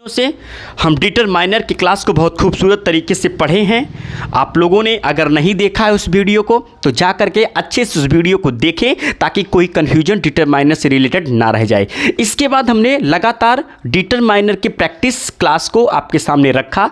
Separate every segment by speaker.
Speaker 1: से हम डिटरमाइनर की क्लास को बहुत खूबसूरत तरीके से पढ़े हैं। आप लोगों ने अगर नहीं देखा है उस वीडियो को तो जा करके अच्छे से उस वीडियो को देखें ताकि कोई कन्फ्यूजन डिटरमाइनर से रिलेटेड ना रह जाए। इसके बाद हमने लगातार डिटरमाइनर की प्रैक्टिस क्लास को आपके सामने रखा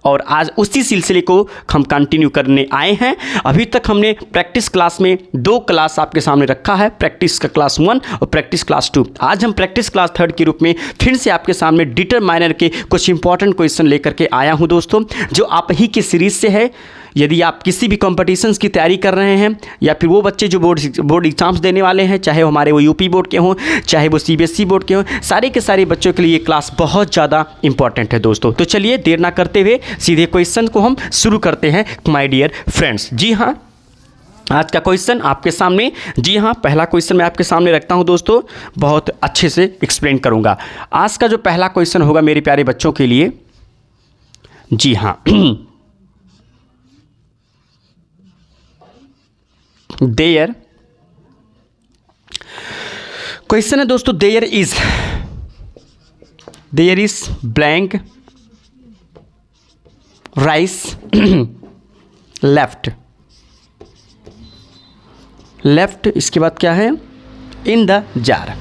Speaker 1: और आज उसी सिलसिले को हम कंटिन्यू करने आए हैं। अभी तक हमने प्रैक्टिस क्लास में 2 क्लास आपके सामने रखा है, प्रैक्टिस का क्लास 1 और प्रैक्टिस क्लास 2। आज हम प्रैक्टिस क्लास 3 के रूप में फिर से आपके सामने डिटरमाइनर के कुछ इंपॉर्टेंट क्वेश्चन लेकर के आया हूं दोस्तों, जो आप ही की सीरीज से है। यदि आप किसी भी कॉम्पिटिशन्स की तैयारी कर रहे हैं या फिर वो बच्चे जो बोर्ड एग्जाम्स देने वाले हैं, चाहे वो हमारे वो यूपी बोर्ड के हों चाहे वो सीबीएसई बोर्ड के हों, सारे के सारे बच्चों के लिए ये क्लास बहुत ज़्यादा इंपॉर्टेंट है दोस्तों। तो चलिए देर ना करते हुए सीधे क्वेश्चन को हम शुरू करते हैं माय डियर फ्रेंड्स। जी हाँ, आज का क्वेश्चन आपके सामने, जी हाँ, पहला क्वेश्चन मैं आपके सामने रखता हूं दोस्तों, बहुत अच्छे से एक्सप्लेन करूंगा। आज का जो पहला क्वेश्चन होगा मेरे प्यारे बच्चों के लिए, जी हाँ, देयर क्वेश्चन है दोस्तों, there is blank rice left इसके बाद क्या है, in the jar,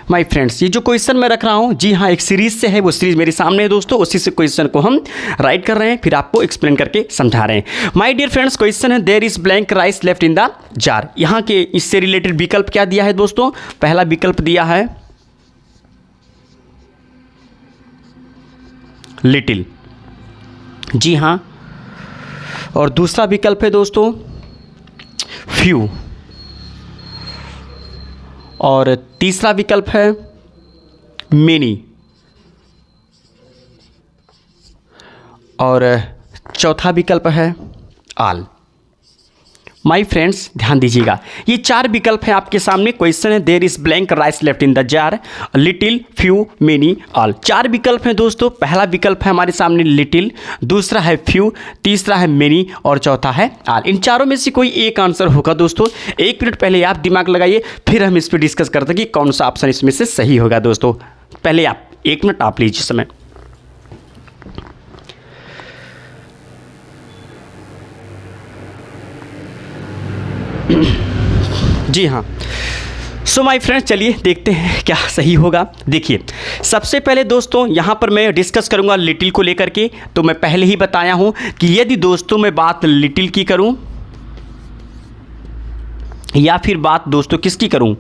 Speaker 1: my friends. ये जो क्वेश्चन मैं रख रहा हूँ, जी हाँ, एक सीरीज से है, वो सीरीज मेरे सामने है दोस्तों, उसी से क्वेश्चन को हम राइट कर रहे हैं, फिर आपको एक्सप्लेन करके समझा रहे हैं। माय डियर फ्रेंड्स, क्वेश्चन है there is blank rice left in the jar. यहाँ के इससे रिलेटेड विकल्प क्या दिया है दोस्तों? पहला विकल्प दिया है लिटिल, जी हाँ, और दूसरा विकल्प है दोस्तों फ्यू, और तीसरा विकल्प है मेनी, और चौथा विकल्प है आल। माय फ्रेंड्स ध्यान दीजिएगा, ये 4 विकल्प हैं आपके सामने। क्वेश्चन है there is blank rice left in the jar, little, few, many, all. 4 विकल्प हैं दोस्तों। पहला विकल्प है हमारे सामने लिटिल, दूसरा है फ्यू, तीसरा है मेनी और चौथा है आल। इन चारों में से कोई एक आंसर होगा दोस्तों। 1 मिनट पहले आप दिमाग लगाइए, फिर हम इस पर डिस्कस करते हैं कि कौन सा ऑप्शन इसमें से सही होगा दोस्तों। पहले आप 1 मिनट आप लीजिए समय। जी हाँ, सो माय फ्रेंड्स, चलिए देखते हैं क्या सही होगा। देखिए, सबसे पहले दोस्तों यहाँ पर मैं डिस्कस करूँगा लिटिल को लेकर के। तो मैं पहले ही बताया हूँ कि यदि दोस्तों मैं बात लिटिल की करूँ या फिर बात दोस्तों किसकी करूँ,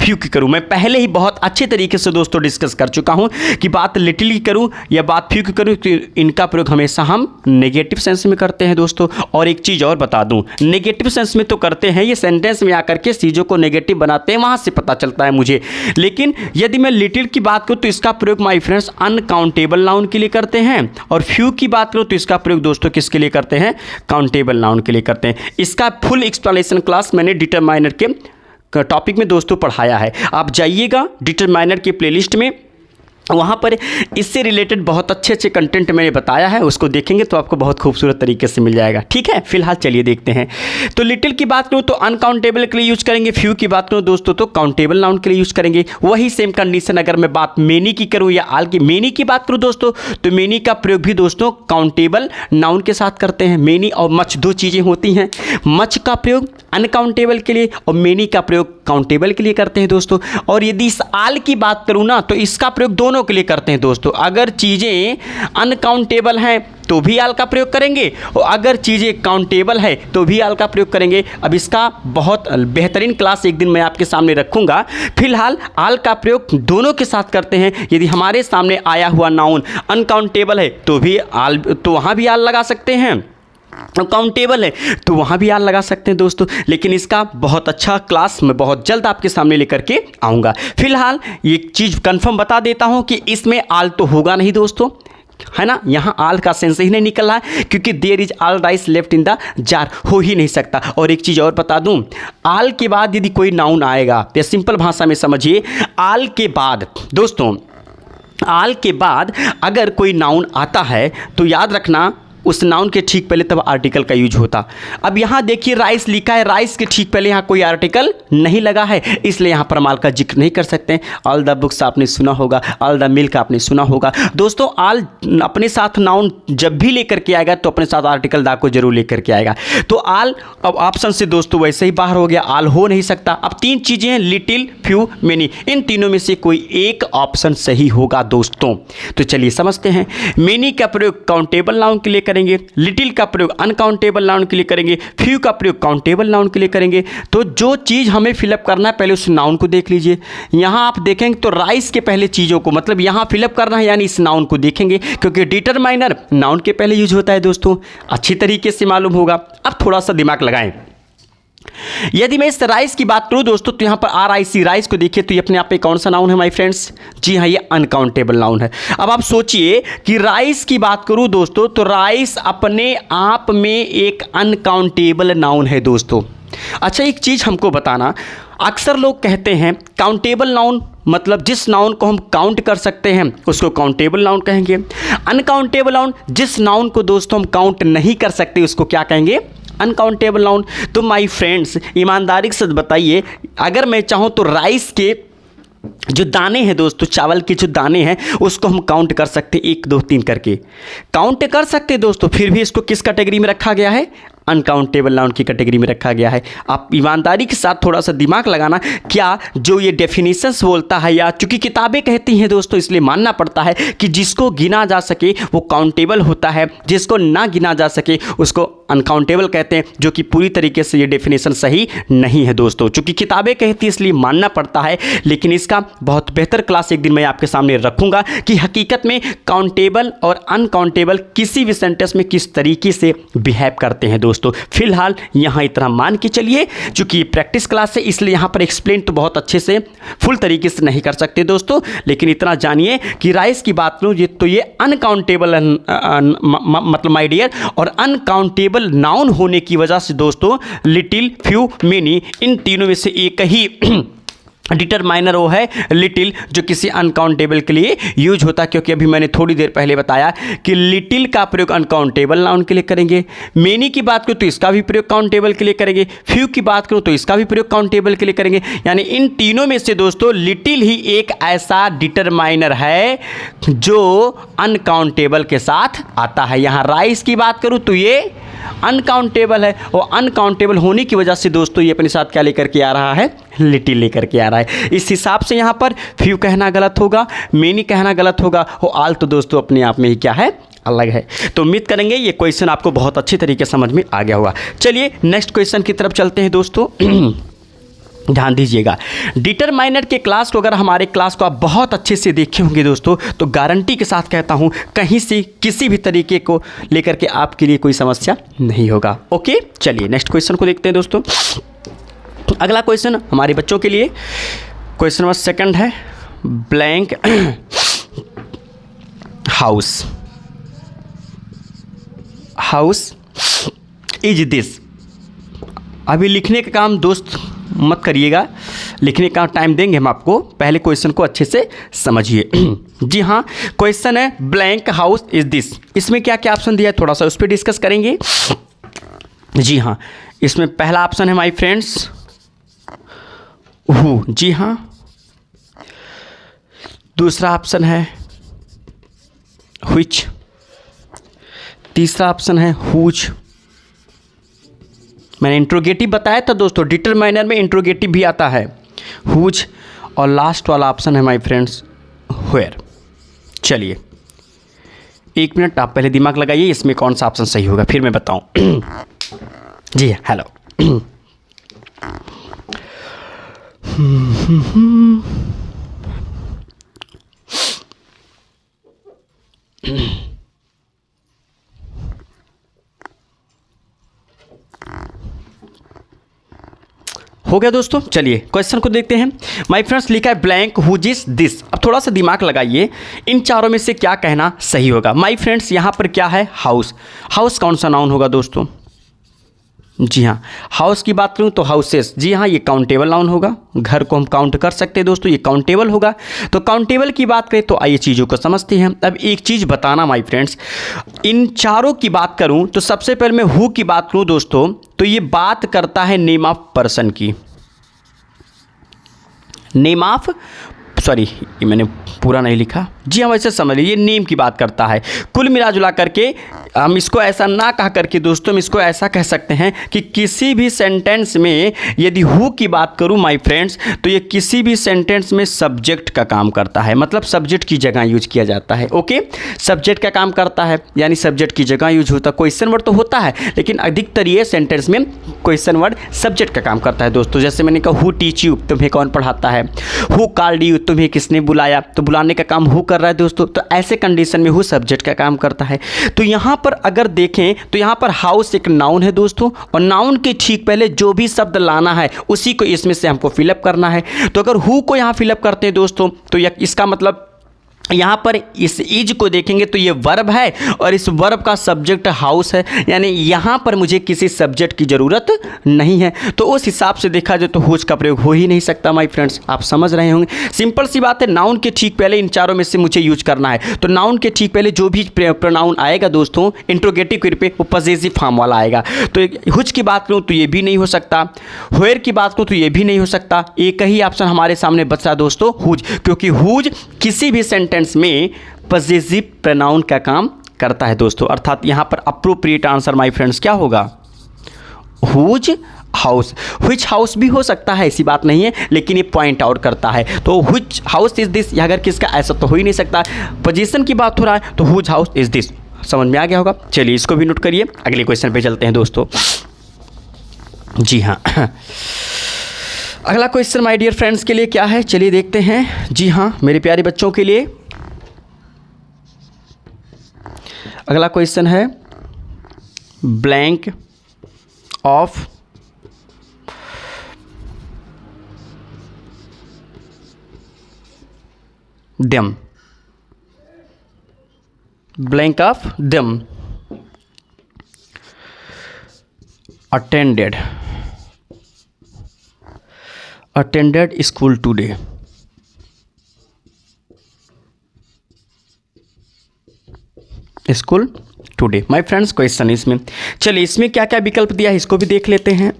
Speaker 1: फ्यू की करूँ, मैं पहले ही बहुत अच्छे तरीके से दोस्तों डिस्कस कर चुका हूँ कि बात लिटिल की करूँ या बात फ्यू की करूँ, तो इनका प्रयोग हमेशा हम नेगेटिव सेंस में करते हैं दोस्तों। और एक चीज़ और बता दूँ, नेगेटिव सेंस में तो करते हैं, ये सेंटेंस में आकर के चीज़ों को नेगेटिव बनाते हैं, वहाँ से पता चलता है मुझे। लेकिन यदि मैं लिटिल की बात करूँ तो इसका प्रयोग माय फ्रेंड्स अनकाउंटेबल नाउन के लिए करते हैं, और फ्यू की बात करूँ तो इसका प्रयोग दोस्तों किसके लिए करते हैं, काउंटेबल नाउन के लिए करते हैं। इसका फुल एक्सप्लेनेशन क्लास मैंने डिटरमाइनर के टॉपिक में दोस्तों पढ़ाया है। आप जाइएगा डिटरमाइनर के प्लेलिस्ट में, वहाँ पर इससे रिलेटेड बहुत अच्छे अच्छे कंटेंट मैंने बताया है, उसको देखेंगे तो आपको बहुत खूबसूरत तरीके से मिल जाएगा। ठीक है, फिलहाल चलिए देखते हैं। तो लिटिल की बात करूँ तो अनकाउंटेबल के लिए यूज करेंगे, फ्यू की बात करूँ दोस्तों तो काउंटेबल नाउन के लिए यूज करेंगे। वही सेम कंडीशन अगर मैं बात मेनी की करूँ या आल की, मेनी की बात करूँ दोस्तों तो मेनी का प्रयोग भी दोस्तों काउंटेबल नाउन के साथ करते हैं। मेनी और मच 2 चीज़ें होती हैं, मच का प्रयोग अनकाउंटेबल के लिए और मेनी का प्रयोग काउंटेबल के लिए करते हैं दोस्तों। और यदि इस आल की बात करूँ ना तो इसका प्रयोग दोनों के लिए करते हैं दोस्तों। अगर चीज़ें अनकाउंटेबल हैं तो भी आल का प्रयोग करेंगे, और अगर चीज़ें काउंटेबल है तो भी आल का प्रयोग करेंगे। अब इसका बहुत बेहतरीन क्लास एक दिन मैं आपके सामने रखूंगा। फिलहाल आल का प्रयोग दोनों के साथ करते हैं। यदि हमारे सामने आया हुआ नाउन अनकाउंटेबल है तो भी आल, तो वहाँ भी आल लगा सकते हैं, काउंटेबल है तो वहाँ भी आल लगा सकते हैं दोस्तों। लेकिन इसका बहुत अच्छा क्लास मैं बहुत जल्द आपके सामने लेकर के आऊँगा। फिलहाल ये चीज़ कंफर्म बता देता हूँ कि इसमें आल तो होगा नहीं दोस्तों, है ना, यहाँ आल का सेंस ही नहीं निकल रहा है, क्योंकि there is all rice left in the jar हो ही नहीं सकता। और एक चीज़ और बता दूँ, आल के बाद यदि कोई नाउन आएगा तो सिंपल भाषा में समझिए, आल के बाद दोस्तों, आल के बाद अगर कोई नाउन आता है तो याद रखना उस नाउन के ठीक पहले तब आर्टिकल का यूज होता। अब यहाँ देखिए राइस लिखा है, राइस के ठीक पहले यहाँ कोई आर्टिकल नहीं लगा है, इसलिए यहाँ पर माल का जिक्र नहीं कर सकते। ऑल द बुक्स आपने सुना होगा, ऑल द मिल्क आपने सुना होगा। दोस्तों ऑल अपने साथ नाउन जब भी लेकर के आएगा तो अपने साथ आर्टिकल दा को जरूर लेकर के आएगा। तो ऑल अब ऑप्शन से दोस्तों वैसे ही बाहर हो गया, ऑल हो नहीं सकता। अब तीन चीजें हैं, लिटिल, फ्यू, मेनी, इन तीनों में से कोई एक ऑप्शन सही होगा दोस्तों। तो चलिए समझते हैं। मेनी का प्रयोग काउंटेबल नाउन के लिए करेंगे, लिटिल का प्रयोग अनकाउंटेबल नाउन के लिए करेंगे, फ्यू का प्रयोग काउंटेबल नाउन के लिए करेंगे। तो जो चीज़ हमें फिलअप करना है पहले उस नाउन को देख लीजिए। यहाँ आप देखेंगे तो राइस के पहले चीज़ों को मतलब यहाँ फिलअप करना है, यानी इस नाउन को देखेंगे क्योंकि डिटरमाइनर नाउन के पहले यूज होता है दोस्तों, अच्छी तरीके से मालूम होगा। अब थोड़ा सा दिमाग लगाएं। यदि मैं इस राइस की बात करूं दोस्तों तो यहां पर RIC राइस को देखिए तो ये अपने आप में कौन सा नाउन है माय फ्रेंड्स? जी हाँ, ये अनकाउंटेबल नाउन है। अब आप सोचिए कि राइस की बात करूं दोस्तों तो राइस अपने आप में एक अनकाउंटेबल नाउन है दोस्तों। अच्छा एक चीज हमको बताना, अक्सर लोग कहते हैं काउंटेबल नाउन मतलब जिस नाउन को हम काउंट कर सकते हैं उसको काउंटेबल नाउन कहेंगे। अनकाउंटेबल नाउन जिस नाउन को दोस्तों हम काउंट नहीं कर सकते उसको क्या कहेंगे? Uncountable noun. तो माय फ्रेंड्स ईमानदारी से बताइए, अगर मैं चाहूँ तो राइस के जो दाने हैं दोस्तों, चावल के जो दाने हैं उसको हम काउंट कर सकते, 1 2 3 करके काउंट कर सकते दोस्तों, फिर भी इसको किस कैटेगरी में रखा गया है? अनकाउंटेबल नाउन की कैटेगरी में रखा गया है। आप ईमानदारी के साथ थोड़ा सा दिमाग लगाना, क्या जो ये डेफिनेशंस बोलता है या चूंकि किताबें कहती हैं दोस्तों इसलिए मानना पड़ता है कि जिसको गिना जा सके वो काउंटेबल होता है, जिसको ना गिना जा सके उसको अनकाउंटेबल कहते हैं, जो कि पूरी तरीके से ये डेफिनेशन सही नहीं है दोस्तों। चूंकि किताबें कहती हैं इसलिए मानना पड़ता है, लेकिन इसका बहुत बेहतर क्लास एक दिन मैं आपके सामने रखूंगा कि हकीकत में काउंटेबल और अनकाउंटेबल किसी भी सेंटेंस में किस तरीके से बिहेव करते हैं दोस्तों। फिलहाल यहाँ इतना मान के चलिए, चूंकि प्रैक्टिस क्लास है इसलिए यहाँ पर एक्सप्लेन तो बहुत अच्छे से फुल तरीके से नहीं कर सकते दोस्तों, लेकिन इतना जानिए कि राइस की बात करूँ तो ये अनकाउंटेबल मतलब माय डियर, और अनकाउंटेबल नाउन होने की वजह से दोस्तों लिटिल, फ्यू, मेनी इन तीनों में से एक ही डिटरमाइनर वो है लिटिल, जो किसी अनकाउंटेबल के लिए यूज होता है। क्योंकि अभी मैंने थोड़ी देर पहले बताया कि लिटिल का प्रयोग अनकाउंटेबल नाउन के लिए करेंगे, मेनी की बात करूँ तो इसका भी प्रयोग काउंटेबल के लिए करेंगे, फ्यू की बात करूँ तो इसका भी प्रयोग काउंटेबल के लिए करेंगे। यानी इन तीनों में से दोस्तों लिटिल ही एक ऐसा डिटरमाइनर है जो अनकाउंटेबल के साथ आता है। यहाँ राइस की बात करूँ तो ये अनकाउंटेबल है, और अनकाउंटेबल होने की वजह से दोस्तों ये अपने साथ क्या लेकर के आ रहा है? लिटिल लेकर के आ रहा है। इस हिसाब से यहाँ पर फ्यू कहना गलत होगा, मेनी कहना गलत होगा, और ऑल तो दोस्तों अपने आप में ही क्या है? अलग है। तो उम्मीद करेंगे ये क्वेश्चन आपको बहुत अच्छे तरीके से समझ में आ गया होगा। चलिए नेक्स्ट क्वेश्चन की तरफ चलते हैं दोस्तों। ध्यान दीजिएगा, डिटरमाइनर के क्लास को अगर हमारे क्लास को आप बहुत अच्छे से देखे होंगे दोस्तों तो गारंटी के साथ कहता हूं कहीं से किसी भी तरीके को लेकर के आपके लिए कोई समस्या नहीं होगा। ओके चलिए नेक्स्ट क्वेश्चन को देखते हैं दोस्तों। अगला क्वेश्चन हमारे बच्चों के लिए क्वेश्चन नंबर 2 है, blank house house is this. अभी लिखने का काम दोस्त मत करिएगा, लिखने का टाइम देंगे हम आपको, पहले क्वेश्चन को अच्छे से समझिए। जी हाँ, क्वेश्चन है ब्लैंक हाउस इज दिस। इसमें क्या क्या ऑप्शन दिया है थोड़ा सा उस पर डिस्कस करेंगे। जी हाँ, इसमें पहला ऑप्शन है माय फ्रेंड्स हु। जी हाँ, दूसरा ऑप्शन है व्हिच, तीसरा ऑप्शन है हुज। मैंने इंट्रोगेटिव बताया था दोस्तों, डिटरमाइनर में इंट्रोगेटिव भी आता है, हुज, और लास्ट वाला ऑप्शन है माय फ्रेंड्स वेयर। चलिए 1 मिनट आप पहले दिमाग लगाइए इसमें कौन सा ऑप्शन सही होगा, फिर मैं बताऊं। जी हेलो। हो गया दोस्तों। चलिए क्वेश्चन को देखते हैं। माय फ्रेंड्स लिखा है ब्लैंक हुज इज दिस। अब थोड़ा सा दिमाग लगाइए, इन चारों में से क्या कहना सही होगा। माय फ्रेंड्स यहाँ पर क्या है? हाउस। हाउस कौन सा नाउन होगा दोस्तों? जी हाँ, हाउस की बात करूँ तो हाउसेस, जी हाँ ये काउंटेबल नाउन होगा, घर को हम काउंट कर सकते हैं दोस्तों, ये काउंटेबल होगा। तो काउंटेबल की बात करें तो आइए चीज़ों को समझते हैं। अब एक चीज़ बताना माय फ्रेंड्स, इन चारों की बात करूँ तो सबसे पहले मैं हु की बात करूँ दोस्तों, तो ये बात करता है नेम ऑफ पर्सन की, नेम ऑफ, सॉरी ये मैंने पूरा नहीं लिखा, जी हाँ वैसे समझ लीजिए, नेम की बात करता है। कुल मिला जुला करके हम इसको ऐसा ना कह करके दोस्तों, हम इसको ऐसा कह सकते हैं कि किसी भी सेंटेंस में यदि हु की बात करूँ माय फ्रेंड्स, तो ये किसी भी सेंटेंस में सब्जेक्ट का काम करता है, मतलब सब्जेक्ट की जगह यूज किया जाता है। ओके, सब्जेक्ट का काम करता है, यानी सब्जेक्ट की जगह यूज होता है। क्वेश्चन वर्ड तो होता है, लेकिन अधिकतर ये सेंटेंस में क्वेश्चन वर्ड सब्जेक्ट का काम करता है दोस्तों। जैसे मैंने कहा हु टीच यू, तुम्हें कौन पढ़ाता है, हु कॉल्ड यू, तुम्हें किसने बुलाया, तो बुलाने का काम हु कर रहा है दोस्तों। तो ऐसे कंडीशन में हु सब्जेक्ट का काम करता है। तो यहाँ पर अगर देखें तो यहाँ पर हाउस एक नाउन है दोस्तों, और नाउन के ठीक पहले जो भी शब्द लाना है उसी को इसमें से हमको फिलअप करना है। तो अगर हु को यहाँ फिलअप करते हैं दोस्तों, तो इसका मतलब यहाँ पर इस इज को देखेंगे तो ये वर्ब है, और इस वर्ब का सब्जेक्ट हाउस है, यानी यहाँ पर मुझे किसी सब्जेक्ट की ज़रूरत नहीं है। तो उस हिसाब से देखा जाए तो हुज का प्रयोग हो ही नहीं सकता माय फ्रेंड्स, आप समझ रहे होंगे। सिंपल सी बात है, नाउन के ठीक पहले इन चारों में से मुझे यूज करना है। तो नाउन के ठीक पहले जो भी प्रोनाउन आएगा दोस्तों इंट्रोगेटिव क्रिया पे, वो पॉसेसिव फॉर्म वाला आएगा। तो हुज की बात करूँ तो ये भी नहीं हो सकता, वेयर की बात करूँ तो ये भी नहीं हो सकता। एक ही ऑप्शन हमारे सामने बचा दोस्तों, हुज, क्योंकि हुज किसी भी सेंटेंस में पॉसेसिव प्रोनाउन का काम करता है दोस्तों। अर्थात यहां पर अप्रोप्रिएट आंसर माय फ्रेंड्स क्या होगा, हुज हाउस। व्हिच हाउस भी हो सकता है, ऐसी बात नहीं है, लेकिन ये पॉइंट आउट करता है। तो व्हिच हाउस इज दिस, अगर किसका, ऐसा तो हो ही नहीं सकता। पोजीशन की बात हो रहा है तो हुज हाउस इज दिस, समझ में आ गया होगा। चलिए इसको भी नोट करिए, अगले क्वेश्चन पे चलते हैं दोस्तों। जी हाँ, अगला क्वेश्चन माय डियर फ्रेंड्स के लिए क्या है, चलिए देखते हैं। जी हाँ मेरे प्यारे बच्चों के लिए अगला क्वेश्चन है, blank of them, blank of them attended school today। School today my friends question इसमें। चलिए इसमें क्या क्या विकल्प दिया है इसको भी देख लेते हैं।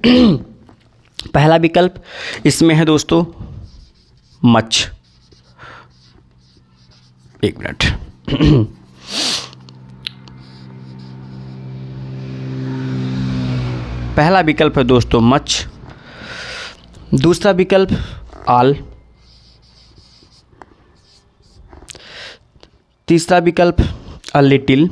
Speaker 1: पहला विकल्प इसमें है दोस्तों मच, एक मिनट, पहला विकल्प है दोस्तों मच, दूसरा विकल्प ऑल, तीसरा विकल्प अ लिटिल,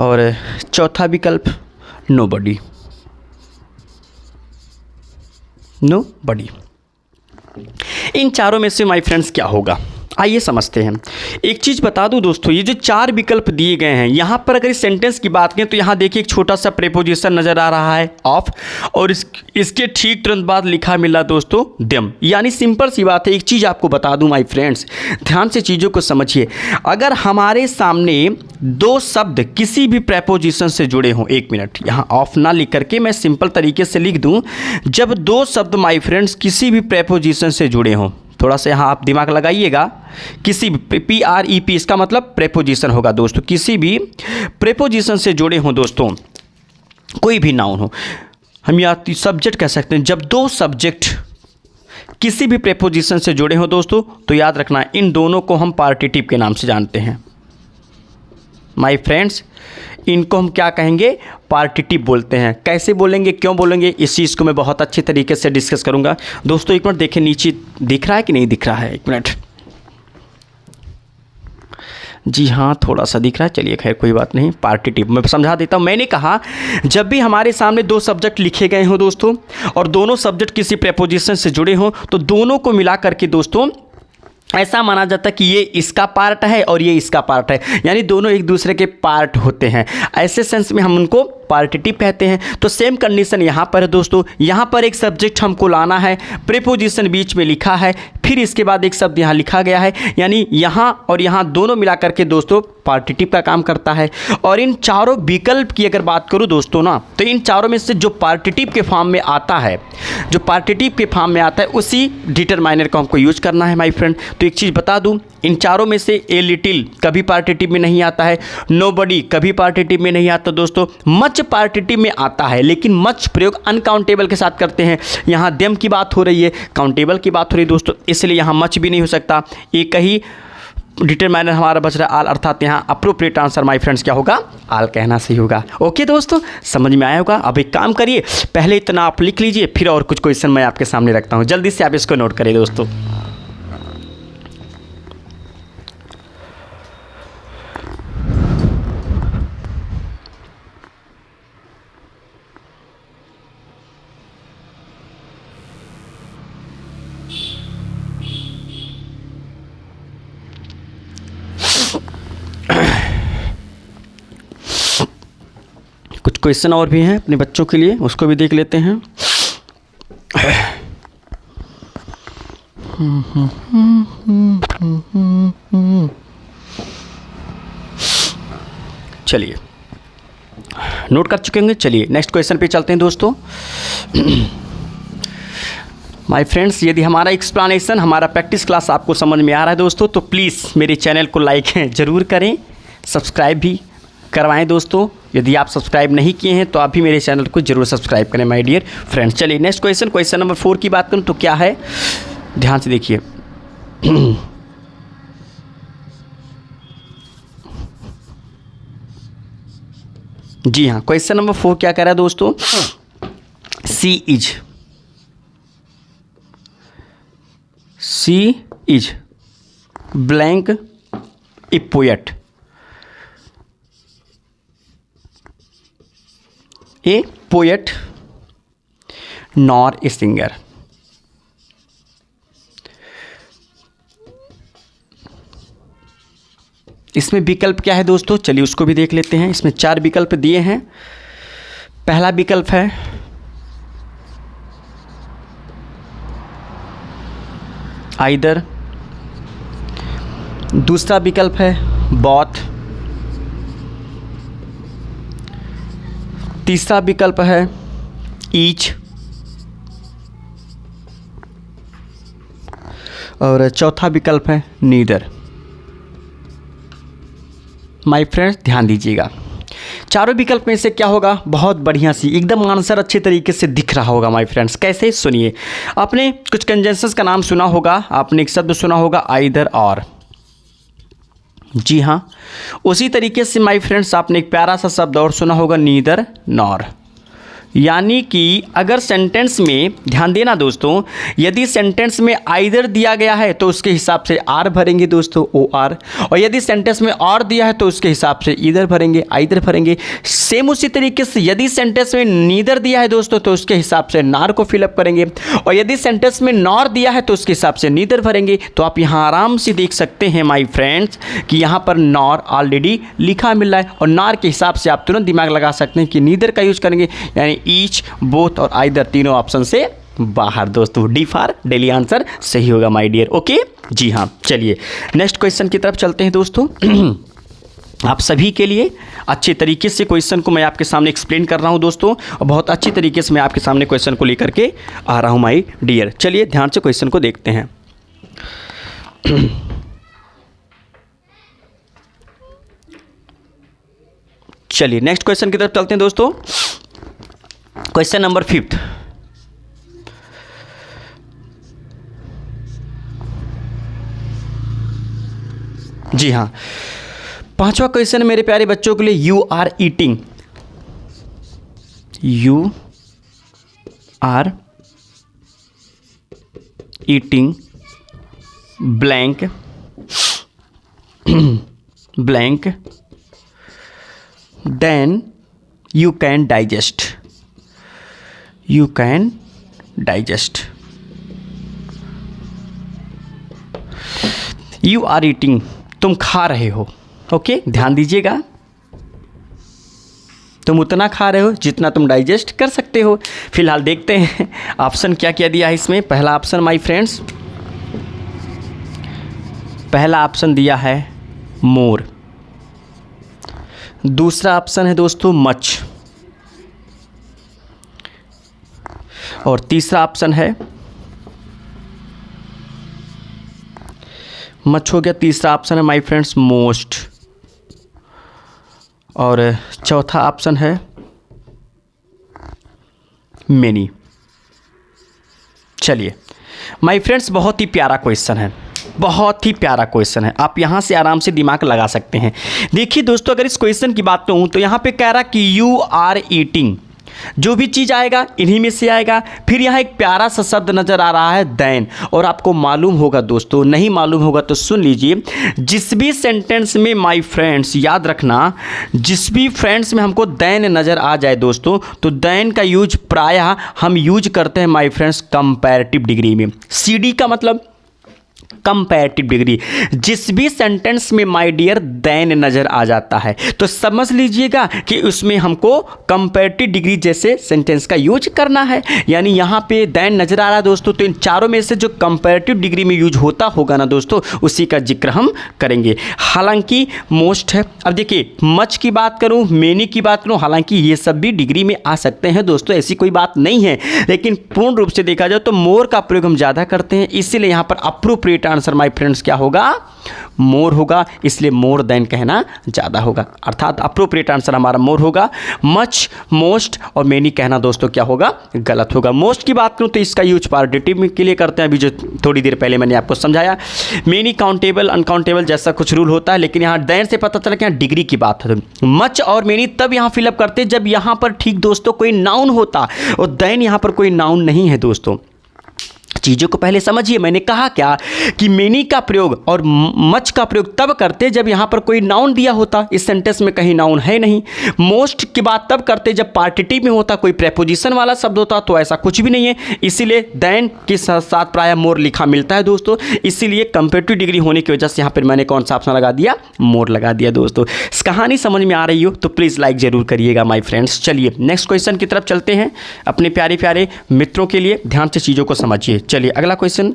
Speaker 1: और चौथा विकल्प नोबडी। इन चारों में से माय फ्रेंड्स क्या होगा, आइए समझते हैं। एक चीज़ बता दूं दोस्तों, ये जो चार विकल्प दिए गए हैं, यहाँ पर अगर इस सेंटेंस की बात करें तो यहाँ देखिए एक छोटा सा प्रेपोजिशन नज़र आ रहा है ऑफ, और इसके ठीक तुरंत बाद लिखा मिला दोस्तों देम। यानी सिंपल सी बात है, एक चीज़ आपको बता दूं माय फ्रेंड्स, ध्यान से चीज़ों को समझिए। अगर हमारे सामने दो शब्द किसी भी प्रेपोजिशन से जुड़े हों, एक मिनट यहाँ ऑफ ना लिख करके मैं सिंपल तरीके से लिख दूँ, जब दो शब्द माय फ्रेंड्स किसी भी प्रेपोजिशन से जुड़े हों, थोड़ा सा यहाँ आप दिमाग लगाइएगा, किसी भी PREP इसका मतलब प्रेपोजिशन होगा दोस्तों, किसी भी प्रेपोजिशन से जुड़े हों दोस्तों, कोई भी नाउन हो, हम या सब्जेक्ट कह सकते हैं। जब दो सब्जेक्ट किसी भी प्रेपोजिशन से जुड़े हों दोस्तों, तो याद रखना इन दोनों को हम पार्टिटिव के नाम से जानते हैं माय फ्रेंड्स। इनको हम क्या कहेंगे, पार्टिटिव बोलते हैं। कैसे बोलेंगे, क्यों बोलेंगे, इस चीज़ को मैं बहुत अच्छे तरीके से डिस्कस करूंगा दोस्तों। एक मिनट देखिए नीचे दिख रहा है कि नहीं दिख रहा है, एक मिनट, जी हाँ थोड़ा सा दिख रहा है, चलिए खैर कोई बात नहीं। पार्टिटिव मैं समझा देता हूँ। मैंने कहा जब भी हमारे सामने दो सब्जेक्ट लिखे गए हों दोस्तों, और दोनों सब्जेक्ट किसी प्रेपोजिशन से जुड़े हों, तो दोनों को मिला करके दोस्तों ऐसा माना जाता है कि ये इसका पार्ट है और ये इसका पार्ट है, यानी दोनों एक दूसरे के पार्ट होते हैं। ऐसे सेंस में हम उनको पार्टिटिव कहते हैं। तो सेम कंडीशन यहाँ पर है दोस्तों, यहाँ पर एक सब्जेक्ट हमको लाना है, प्रीपोजिशन बीच में लिखा है, फिर इसके बाद एक शब्द यहाँ लिखा गया है, यानी यहाँ और यहाँ दोनों मिलाकर के दोस्तों पार्टिटिव का काम करता है। और इन चारों विकल्प की अगर बात करूँ दोस्तों ना, तो इन चारों में से जो पार्टिटिव के फॉर्म में आता है, जो पार्टिटिव के फॉर्म में आता है उसी डिटरमाइनर को हमको यूज करना है माय फ्रेंड। तो एक चीज़ बता दूं, इन चारों में से ए लिटिल कभी पार्टिटिव में नहीं आता है, नोबडी कभी पार्टिटिव में नहीं आता दोस्तों, मच पार्टिटिव में आता है, लेकिन मच प्रयोग अनकाउंटेबल के साथ करते हैं। यहाँ देम की बात हो रही है, काउंटेबल की बात हो रही है दोस्तों, इसलिए यहाँ मच भी नहीं हो सकता। एक ही डिटरमाइनर हमारा बच रहा है आल, अर्थात यहाँ अप्रोप्रिएट आंसर माय फ्रेंड्स क्या होगा, आल कहना सही होगा। ओके दोस्तों, समझ में आया होगा। अब एक काम करिए, पहले इतना आप लिख लीजिए, फिर और कुछ क्वेश्चन मैं आपके सामने रखता हूँ, जल्दी से आप इसको नोट करिए दोस्तों। कुछ क्वेश्चन और भी हैं अपने बच्चों के लिए, उसको भी देख लेते हैं। चलिए, नोट कर चुके होंगे। चलिए नेक्स्ट क्वेश्चन पे चलते हैं दोस्तों। माय फ्रेंड्स, यदि हमारा एक्सप्लेनेशन, हमारा प्रैक्टिस क्लास आपको समझ में आ रहा है दोस्तों, तो प्लीज़ मेरे चैनल को लाइक ज़रूर करें, सब्सक्राइब भी करवाएं दोस्तों। यदि आप सब्सक्राइब नहीं किए हैं तो आप भी मेरे चैनल को जरूर सब्सक्राइब करें माय डियर फ्रेंड्स। चलिए नेक्स्ट क्वेश्चन, क्वेश्चन नंबर 4 की बात करूं तो क्या है, ध्यान से देखिए। जी हाँ, क्वेश्चन नंबर 4 क्या कह रहा है दोस्तों, she is blank a poet, a poet nor a singer. इसमें विकल्प क्या है दोस्तों, चलिए उसको भी देख लेते हैं। इसमें 4 विकल्प दिए हैं। पहला विकल्प है आइदर, दूसरा विकल्प है बोथ, तीसरा विकल्प है ईच, और चौथा विकल्प है नीदर। माय फ्रेंड्स ध्यान दीजिएगा, चारों विकल्प में से क्या होगा, बहुत बढ़िया सी एकदम आंसर अच्छे तरीके से दिख रहा होगा माय फ्रेंड्स। कैसे, सुनिए। आपने कुछ कंजंक्शंस का नाम सुना होगा, आपने एक शब्द सुना होगा आइदर और। जी हाँ, उसी तरीके से माय फ्रेंड्स आपने एक प्यारा सा शब्द और सुना होगा, नीदर नॉर। यानी कि अगर सेंटेंस में, ध्यान देना दोस्तों, यदि सेंटेंस में आइदर दिया गया है तो उसके हिसाब से आर भरेंगे दोस्तों, ओ आर, और यदि सेंटेंस में और दिया है तो उसके हिसाब से इधर भरेंगे, आइदर भरेंगे। सेम उसी तरीके से यदि सेंटेंस में नीदर दिया है दोस्तों तो उसके हिसाब से नार को फिलअप करेंगे, और यदि सेंटेंस में नॉर दिया है तो उसके हिसाब से नीदर भरेंगे। तो आप यहाँ आराम से देख सकते हैं माई फ्रेंड्स कि यहाँ पर नॉर ऑलरेडी लिखा मिल रहा है, और नॉर के हिसाब से आप तुरंत दिमाग लगा सकते हैं कि नीदर का यूज करेंगे, यानी ईच, बोथ और आइदर तीनों ऑप्शन से बाहर दोस्तों। डी फॉर डेली आंसर सही होगा माय डियर। ओके, जी हाँ। चलिए नेक्स्ट क्वेश्चन की तरफ चलते हैं दोस्तों। आप सभी के लिए अच्छे तरीके से क्वेश्चन को मैं आपके सामने एक्सप्लेन कर रहा हूं दोस्तों, और बहुत अच्छी तरीके से मैं आपके सामने क्वेश्चन को लेकर के आ रहा हूं माय डियर। चलिए ध्यान से क्वेश्चन को देखते हैं। चलिए नेक्स्ट क्वेश्चन की तरफ चलते हैं दोस्तों। Question number 5। जी हाँ, 5वां क्वेश्चन मेरे प्यारे बच्चों के लिए, you are eating, you are eating blank blank then you can digest, you can digest। you are eating, तुम खा रहे हो। ओके, ध्यान दीजिएगा, तुम उतना खा रहे हो जितना तुम डाइजेस्ट कर सकते हो। फिलहाल देखते हैं ऑप्शन क्या क्या दिया है इसमें। पहला ऑप्शन माय फ्रेंड्स पहला ऑप्शन दिया है मोर, दूसरा ऑप्शन है दोस्तों मच, और तीसरा ऑप्शन है मच हो गया, तीसरा ऑप्शन है माय फ्रेंड्स मोस्ट, और चौथा ऑप्शन है मेनी। चलिए माय फ्रेंड्स, बहुत ही प्यारा क्वेश्चन है, बहुत ही प्यारा क्वेश्चन है, आप यहाँ से आराम से दिमाग लगा सकते हैं। देखिए दोस्तों, अगर इस क्वेश्चन की बात कहूँ तो यहाँ पे कह रहा कि यू आर ईटिंग, जो भी चीज़ आएगा इन्हीं में से आएगा। फिर यहाँ एक प्यारा सा शब्द नज़र आ रहा है देन, और आपको मालूम होगा दोस्तों, नहीं मालूम होगा तो सुन लीजिए, जिस भी सेंटेंस में माय फ्रेंड्स, याद रखना, जिस भी फ्रेंड्स में हमको देन नज़र आ जाए दोस्तों, तो देन का यूज प्रायः हम यूज करते हैं माय फ्रेंड्स कंपैरेटिव डिग्री में। सीडी का मतलब कंपैरेटिव डिग्री। जिस भी सेंटेंस में माय डियर देन नज़र आ जाता है तो समझ लीजिएगा कि उसमें हमको कंपैरेटिव डिग्री जैसे सेंटेंस का यूज करना है। यानी यहाँ पे देन नज़र आ रहा है दोस्तों, तो इन चारों में से जो कंपैरेटिव डिग्री में यूज होता होगा ना दोस्तों, उसी का जिक्र हम करेंगे। हालांकि मोस्ट है, अब देखिए मच की बात करूँ, मेनी की बात करूँ, हालांकि ये सब भी डिग्री में आ सकते हैं दोस्तों, ऐसी कोई बात नहीं है, लेकिन पूर्ण रूप से देखा जाए तो मोर का प्रयोग हम ज़्यादा करते हैं, इसीलिए यहाँ पर अप्रोप्रिएट आंसर माय फ्रेंड्स क्या होगा, मोर होगा, इसलिए मोर देन कहना ज़्यादा होगा, अर्थात अप्रोप्रिएट आंसर हमारा मोर होगा। मच, मोस्ट और मेनी कहना दोस्तों क्या होगा, गलत होगा। मोस्ट की बात करूं तो इसका यूज पार्टिटिव के लिए करते हैं, अभी जो थोड़ी देर पहले मैंने आपको समझाया। मेनी काउंटेबल, अनकाउंटेबल जैसा कुछ रूल होता है, लेकिन यहाँ देन से पता चला कि यहाँ डिग्री की बात है। मच और मेनी तब यहाँ फिलअप करते जब यहाँ पर ठीक दोस्तों कोई नाउन होता, और देन यहाँ पर कोई नाउन नहीं है दोस्तों। चीज़ों को पहले समझिए, मैंने कहा क्या कि मेनी का प्रयोग और मच का प्रयोग तब करते जब यहाँ पर कोई नाउन दिया होता, इस सेंटेंस में कहीं नाउन है नहीं। मोस्ट की बात तब करते जब पार्टिटिव में होता, कोई प्रेपोजिशन वाला शब्द होता, तो ऐसा कुछ भी नहीं है, इसीलिए देन के साथ प्रायः मोर लिखा मिलता है दोस्तों। इसीलिए कंपैरेटिव डिग्री होने की वजह से यहाँ पर मैंने कौन सा ऑप्शन लगा दिया, मोर लगा दिया दोस्तों। इस कहानी समझ में आ रही हो तो प्लीज़ लाइक ज़रूर करिएगा माई फ्रेंड्स। चलिए नेक्स्ट क्वेश्चन की तरफ चलते हैं अपने प्यारे प्यारे मित्रों के लिए, ध्यान से चीज़ों को समझिए। चलिए अगला क्वेश्चन,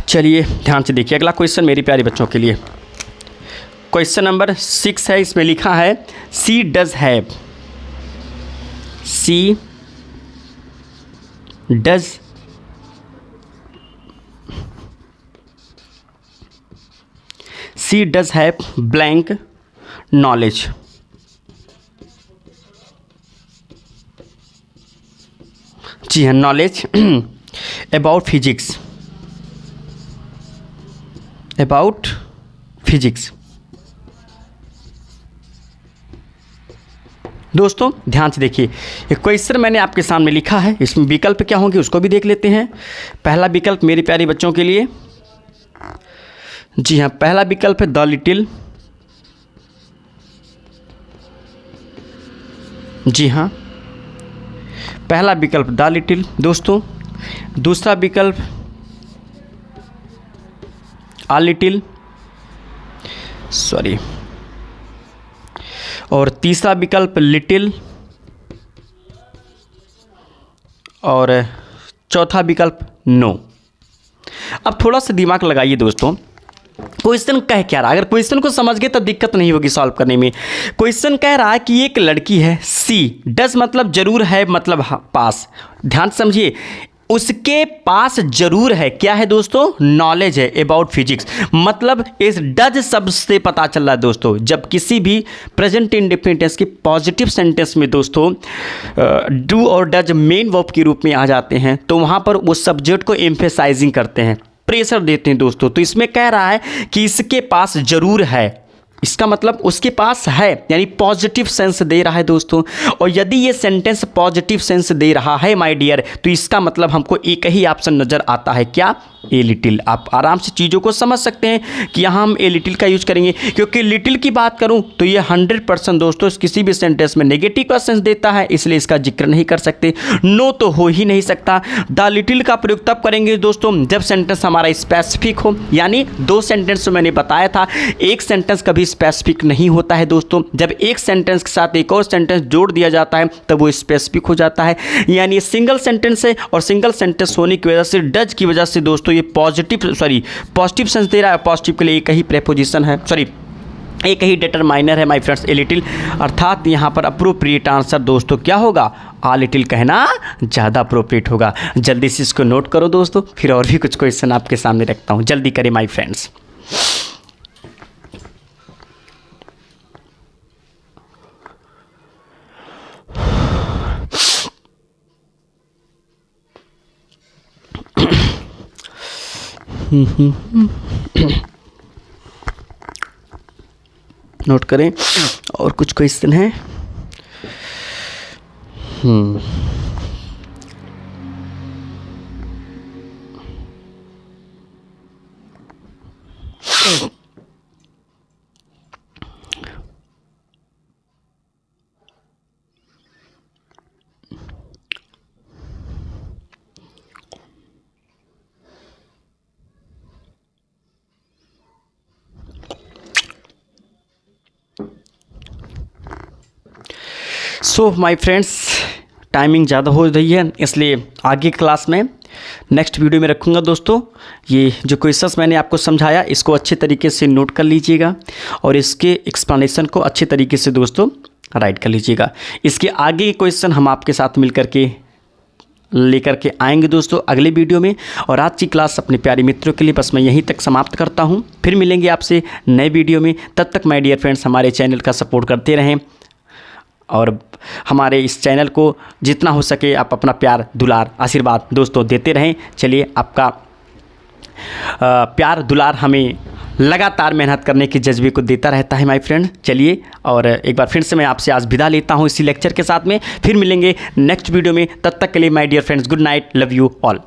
Speaker 1: चलिए ध्यान से देखिए अगला क्वेश्चन मेरे प्यारे बच्चों के लिए। क्वेश्चन नंबर 6 है, इसमें लिखा है she does have, she does she does have blank knowledge. जी हाँ, knowledge about physics, about physics. दोस्तों ध्यान से देखिए, एक क्वेश्चन मैंने आपके सामने लिखा है, इसमें विकल्प क्या होंगे उसको भी देख लेते हैं। पहला विकल्प मेरे प्यारे बच्चों के लिए, जी हाँ, पहला विकल्प है द लिटिल, जी हाँ, पहला विकल्प द लिटिल दोस्तों। दूसरा विकल्प आ लिटिल, सॉरी, और तीसरा विकल्प लिटिल, और चौथा विकल्प नो। अब थोड़ा सा दिमाग लगाइए दोस्तों, क्वेश्चन कह क्या रहा है, अगर क्वेश्चन को समझ गए तब दिक्कत नहीं होगी सॉल्व करने में। क्वेश्चन कह रहा है कि एक लड़की है, सी डज मतलब जरूर है, मतलब पास, ध्यान समझिए, उसके पास जरूर है, क्या है दोस्तों, नॉलेज है अबाउट फिजिक्स। मतलब इस डज शब्द से पता चल रहा है दोस्तों, जब किसी भी प्रेजेंट इंडेफिनिट टेंस के पॉजिटिव सेंटेंस में दोस्तों डू और डज मेन वर्ब के रूप में आ जाते हैं, तो वहाँ पर उस सब्जेक्ट को एम्फेसाइजिंग करते हैं, प्रेशर देते हैं दोस्तों। तो इसमें कह रहा है कि इसके पास जरूर है, इसका मतलब उसके पास है, यानी पॉजिटिव सेंस दे रहा है दोस्तों। और यदि ये सेंटेंस पॉजिटिव सेंस दे रहा है माय डियर, तो इसका मतलब हमको एक ही ऑप्शन नज़र आता है, क्या, ए लिटिल। आप आराम से चीज़ों को समझ सकते हैं कि यहाँ हम ए लिटिल का यूज करेंगे, क्योंकि लिटिल की बात करूँ तो ये 100% दोस्तों किसी भी सेंटेंस में नेगेटिव का सेंस देता है, इसलिए इसका जिक्र नहीं कर सकते। नो तो हो ही नहीं सकता। द लिटिल का प्रयोग तब करेंगे दोस्तों जब सेंटेंस हमारा स्पेसिफिक हो, यानी दो सेंटेंस मैंने बताया था, एक सेंटेंस कभी स्पेसिफिक नहीं होता है दोस्तों। जब एक सेंटेंस के साथ एक और सेंटेंस जोड़ दिया जाता है तब वो स्पेसिफिक हो जाता है। यानी सिंगल सेंटेंस है और सिंगल सेंटेंस होने की वजह से डज की वजह से दोस्तों ये पॉजिटिव सेंस दे रहा है। पॉजिटिव के लिए एक ही प्रेपोजिशन है, एक ही डिटरमाइनर है माय फ्रेंड्स, ए लिटिल। अर्थात यहाँ पर अप्रोप्रिएट आंसर दोस्तों क्या होगा, आ लिटिल कहना ज़्यादा अप्रोप्रिएट होगा। जल्दी से इसको नोट करो दोस्तों, फिर और भी कुछ क्वेश्चन आपके सामने रखता हूँ, जल्दी करें माय फ्रेंड्स। नोट करें, और कुछ क्वेश्चन हैं। सो माय फ्रेंड्स, टाइमिंग ज़्यादा हो रही है, इसलिए आगे क्लास में नेक्स्ट वीडियो में रखूँगा दोस्तों। ये जो क्वेश्चंस मैंने आपको समझाया इसको अच्छे तरीके से नोट कर लीजिएगा और इसके एक्सप्लेनेशन को अच्छे तरीके से दोस्तों राइट कर लीजिएगा। इसके आगे के क्वेश्चन हम आपके साथ मिल करके लेकर के आएंगे दोस्तों अगले वीडियो में। और आज की क्लास अपने प्यारे मित्रों के लिए बस मैं यहीं तक समाप्त करता हूँ। फिर मिलेंगे आपसे नए वीडियो में। तब तक माय डियर फ्रेंड्स हमारे चैनल का सपोर्ट करते रहें और हमारे इस चैनल को जितना हो सके आप अपना प्यार, दुलार, आशीर्वाद दोस्तों देते रहें। चलिए, आपका प्यार दुलार हमें लगातार मेहनत करने के जज्बे को देता रहता है माय फ्रेंड। चलिए, और एक बार फिर से मैं आपसे आज विदा लेता हूँ इसी लेक्चर के साथ में। फिर मिलेंगे नेक्स्ट वीडियो में। तब तक के लिए my dear friends, good night, love you all.